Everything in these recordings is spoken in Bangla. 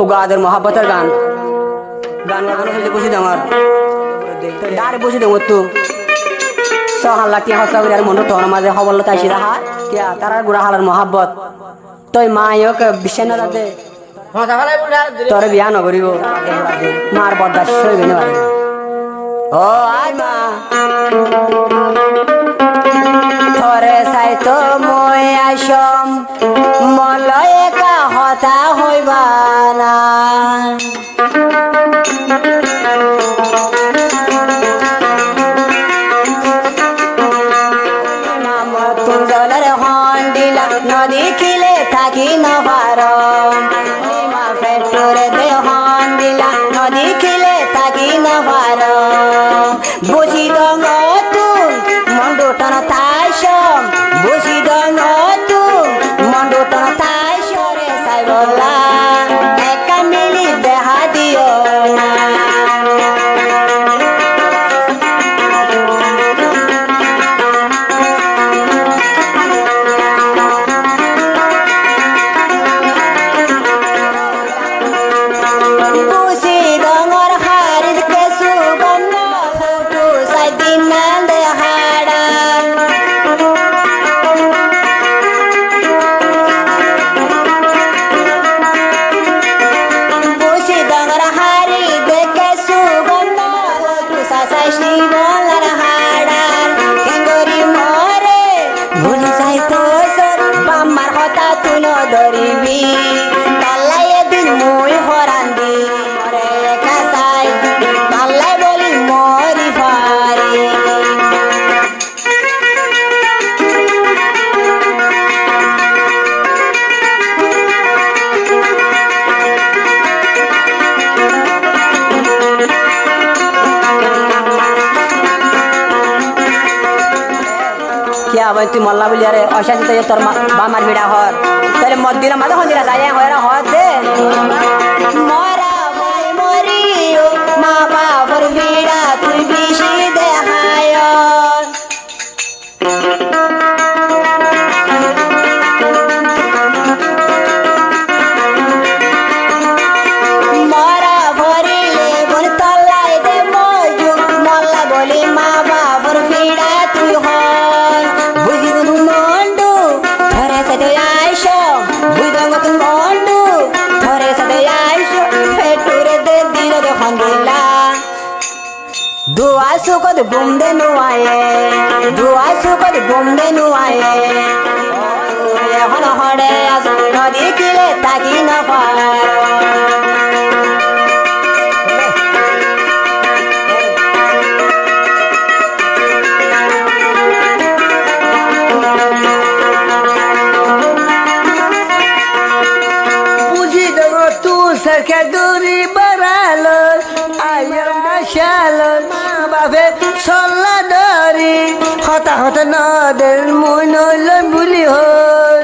ও গাদের মহাব্বতের গান গান গান হইলে বসে দে আমার ডারে বসে দে তো সহাল্লা কি হসা করে আর মন তোর মাঝে হবল তাইছি রাহা কে তারার গুড়া হালার মহাব্বত তই মা ইয়ক বিশ্ব না দে তোর বিয়া নগরিব মার বরদাস্ত হইবে না ও আই মা থরে চাই তো মই আইসম মলয় একা হতা হইবা না তুঞ্জলের হন দিলা নদী খিলে থাকি নভার মা পেটরে দে হন দিলা নদী খিলে থাকি নভার বুঝি দঙ্গ তুন মন্ডুটন তাইসম বুঝি দঙ্গ তুন মন্ডুটন তাইসরে সাইবলা একা মিলি দেহা দিও না ধরিবি পাল্লাই এদিন মই হরান্দি মরে কাসাই পাল্লাই বলি মরি পারি क्या भाई तू मल्ला बोलिया रे ऐसा तो ये तोर बा मार बिड़ा हर तेरे मदिरा मादा हंदिरा जाए होरा हद दे मोरा भाई मोरियो मा बापर बिड़ा तू बिशी दे हायो मोरा भरिले बन तलाई दे मोजू मल्ला बोली मा बापर बिड़ा तू हर बुझी दु मंडू थरे से दे आइशो बुदंग तु मंडू थरे से दे आइशो फेटुरे दे दिलो दे हंदिला दुआ सुको दे बुमदे नु आए दुआ सुको दे बुमदे नु आए ए हन हडे आस नदी किले ताकी न पारो सरकार दूरी बरालो आयो नशालो मा बाबे सल्ला दरी हता हता नदर মই নইল বুলি হল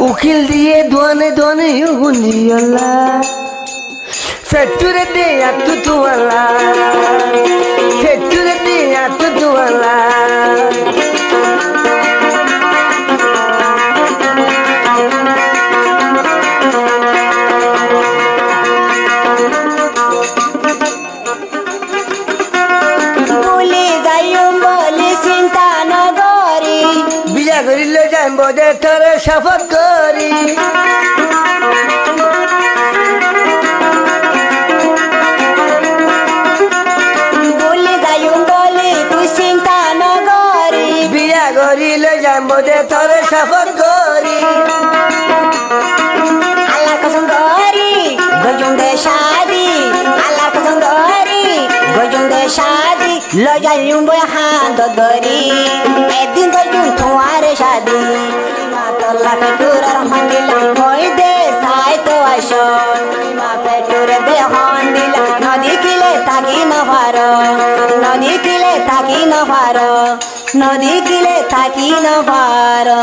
উকিল দিয়ে দোয়ানে দোয়ানে হুন্দিয়ালা ফেটুরে দে আতু তুয়ালা ফেটুরে দে আতু তুয়ালা বলি যাইম বলি চিন্তা নগরি বিয়া করিলে যাইম বদে তোরে শপথ করি করিলে যাইম দে তোরে শপথ করি আল্লাহ কসম করি গজুম দে শাদি আল্লাহ কসম করি গজুম দে শাদি লজাইম বই হাত ধরি একদিন গজুম তোমারে শাদি মা তোলা পেটুরার হন্দিলা মই দে সাই তো আইসো মা পেটুরে দে হন্দিলা নদী কিলে তাকি ন পারো নদী কিলে তাকি ন পারো নদী কিলে থাকি না পারো।